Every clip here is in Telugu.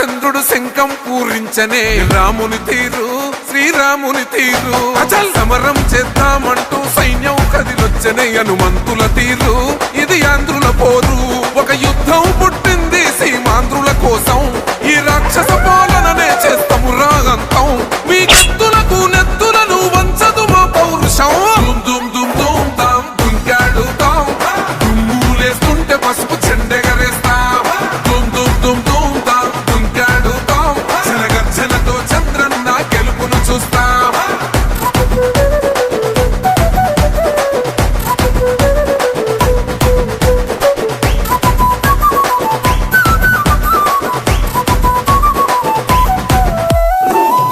రామచంద్రుడు శంఖం పూరించనే రాముని తీరు శ్రీరాముని తీరు అచల్ సమరం చేద్దామంటూ సైన్యం కదిలొచ్చనే హనుమంతుల తీరు ఇది ఆంధ్రుల పోరు ఒక యుద్ధం పుట్టింది సీమాంధ్రుల కోసం ఈ రాక్షస పాలననే చేస్తాము రాగంతం మీ కత్తులకు నెత్తులను వంచదు మా పౌరుషం దుమ్ దుమ్ దుమ్ తాం దుంకాడుతాం దుమ్ములేస్తుంటే పసుపు చెండెగరేస్తాం దుమ్ దుమ్ దుమ్ దుమ్ తాం దుంకాడుతాం జనగర్జనతో చంద్రన్న గెలుపును చూస్తాం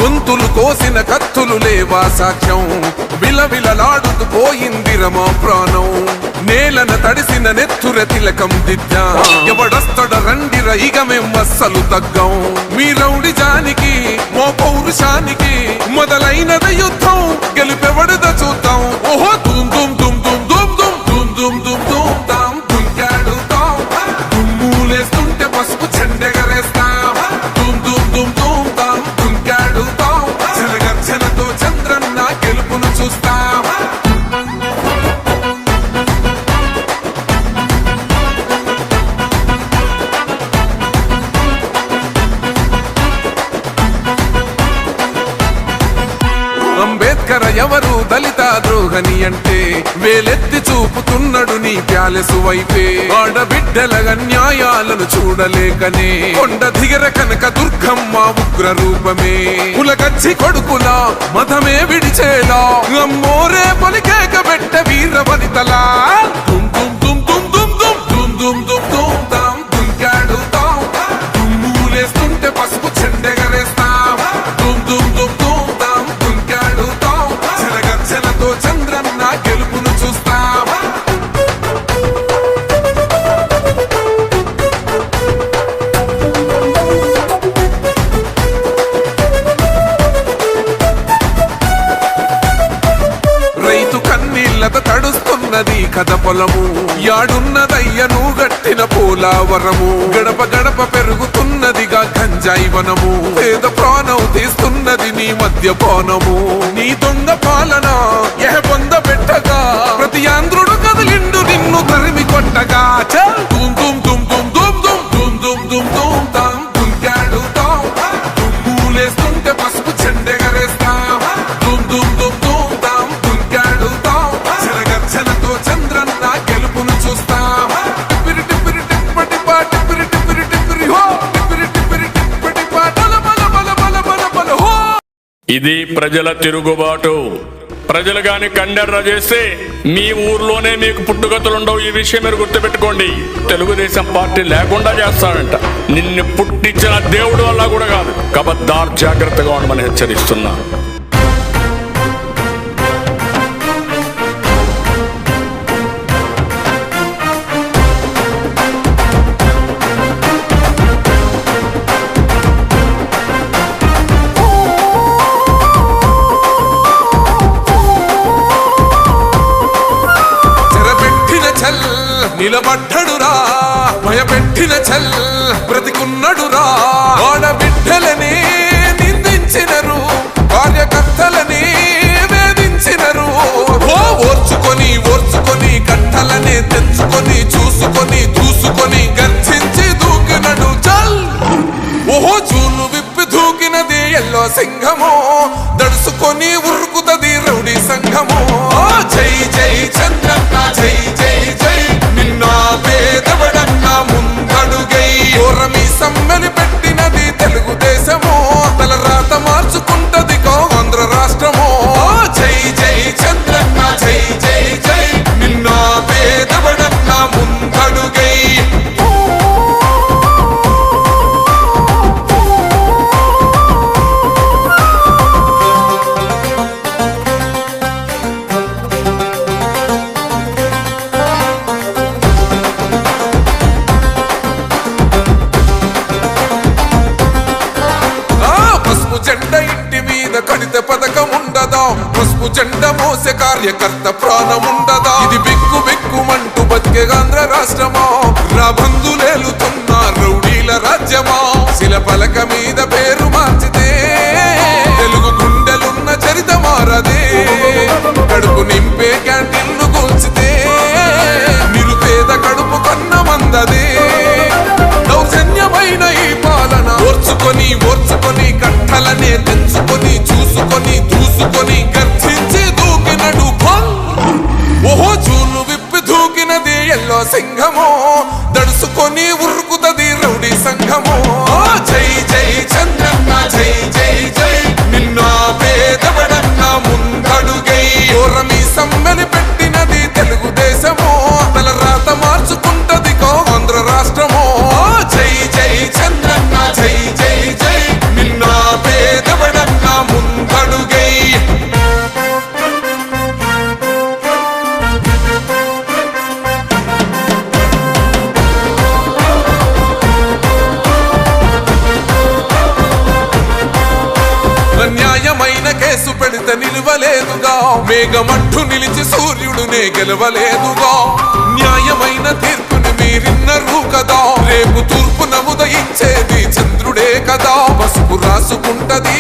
గొంతులు కోసిన కత్తులు లేవా సాక్ష్యం విలవిలలాడుతూ పోయింది రమా ప్రాణం నేలన తడిసిన నెత్తుర తిలకం దిద్దా ఎవడొస్తడ రండిర ఇక మేం అస్సలు తగ్గం మీ రౌడి జానికి మో పౌరుషానికి మొదలైనద యుద్ధం గెలుపెవడద చూద్దాం ఓహో దుమ్ దుమ్ దుమ్ దుమ్ దుమ్ దుమ్ దుమ్ దుమ్ దుమ్ దుమ్ తాం దుంకాడుతాం దుమ్ములేస్తుంటే పసుపు చెండెగరేస్తాం దుమ్ దుమ్ దుమ్ దుమ్ తాం దుంకాడుతాం జనగర్జనతో చంద్రన్న గెలుపును చూస్తాం అంబేద్కర్ ఎవరు దళిత ద్రోహని అంటే వేలెత్తి చూపుతున్నాడు నీ ప్యాలెసు వైపే ఆడబిడ్డల న్యాయాలను చూడలేకనే కొండ దిగర కనక దుర్గమ్మ ఉగ్ర రూపమే కులగచ్చి కొడుకులా మతమే విడిచేలా అమ్మోరే పలికేక పెట్ట వీర వనితలా దుమ్ దుమ్ దుమ్ దుమ్ దుమ్ దుమ్ దుమ్ దుమ్ దుమ్ దుమ్ తాం దుంకాడుతాం దుమ్ములేస్తుంటే పసుపు చెండెగరేస్తాం దుమ్ దుమ్ దుమ్ దుమ్ తాం దుంకాడుతాం జనగర్జనతో చంద్రన్న గెలుపును చూస్తాం రైతు కన్నీళ్లతో తడుస్తున్నది కథ పొలము యాడున్నదయ్యను గట్టిన పోలావరము గడప గడప పెరుగుతున్నదిగా గంజాయి వనము పేద ప్రాణం తీస్తున్నది నీ మద్యపానము నీ దొంగ పాలన ఎహ పొంద పెట్టగా ప్రతి ఆంధ్రుడు కదిలిండు నిన్ను తరిమి కొట్టగా చల్ దుమ్ దుమ్ దుమ్ దుమ్ దుమ్ దుమ్ దుమ్ దుమ్ దుమ్ దుమ్ తాం దుంకాడుతాం దుమ్ములేస్తుంటే పసుపు చెండెగరేస్తాం దుమ్ దుమ్ దుమ్ దుమ్ తాం దుంకాడుతాం జనగర్జనతో చంద్రన్న గెలుపును చూస్తాం టిప్పిరి టిప్పిరి టిప్పటి పా టిప్పిరి టిప్పిరి టిప్పిరి హో టిప్పిరి టిప్పిరి టిప్పటి పా బల బల బల బల బల బల హో. ఇది ప్రజల తిరుగుబాటు. ప్రజలు గాని కండెర్ర చేస్తే మీ ఊర్లోనే మీకు పుట్టుగతులుండవు. ఈ విషయం మీరు గుర్తుపెట్టుకోండి. తెలుగుదేశం పార్టీ లేకుండా చేస్తాడంట. నిన్ను పుట్టించిన దేవుడు వల్ల కూడా కాదు. కబద్దార్, జాగ్రత్తగా ఉండమని హెచ్చరిస్తున్నా. నిలబడ్డడురా భయపెట్టిన చల్ బ్రతికున్నడురా ఆడబిడ్డలని నిందించినరు కార్యకర్తలని వేధించినరు ఓర్చుకొని ఓర్చుకొని కట్టలనే తెంచుకొని చూసుకొని దూసుకొని గర్జించి దూకినడు చల్ ఓహో చూలు విప్పి దూకినది ఎల్లో సింహమో దడుసుకొని ఉరుకుతది రౌడీ సంఘమో జై జై చంద్రన్న జై జై జై నిన్న పేదవడన్న ముందడుగై ఓరమి సమ్మెలి పెట్టినది తెలుగుదేశమో తలరాత మార్చుకుంటది ఆంధ్ర రాష్ట్రమో జై జై చంద్రన్న జై జై జై నిన్న పేదవడన్న ముందడుగై కడిత పథకం ఉండదా పసుపు జెండా మోసే కార్యకర్త ప్రాణముండదా ఇది బిక్కు బిక్కుమంటూ బతికే ఆంధ్ర రాష్ట్రమా రాబందులేలుతున్న రౌడీల రాజ్యమా శిల శిల పలక మీద పేరు మార్చితే తెలుగు గుండెలున్న చరిత మారదే. కడుపు నింపే క్యాంటీన్లు కూల్చితే నిరుపేద కడుపు కన్న మందదే. దౌర్జన్యమైన ఈ పాలన ఓర్చుకొని ఓర్చుకొని కట్టలనే తెంచుకొని చూసుకొని దూసుకొని గర్జించి దూకినడు ఓహో చూలు విప్పి దూకినది ఎల్లో సింహమో దడుసుకొని ఉరుకుతది రౌడీ సంఘమో. జై జై చంద్రన్న జై జై జై నిన్న పేదవడన్న ముందడుగై ఓరమి సమ్మెని పెట్టినది తెలుగుదేశమో తల రాత మార్చుకుంటది ఆంధ్ర రాష్ట్రమో. జై జై చంద్రన్న జై జై జై నిన్న పేదవడన్న ముందడుగై. న్యాయమైన కేసు పెడితే నిలవలేదుగా మేఘమట్టు నిలిచి సూర్యుడునే గెలవలేదుగా. న్యాయమైన తీర్పుని మీరిన్నరు కదా రేపు తూర్పు నముదయించేది చంద్రుడే కదా. పసుపు రాసుకుంటది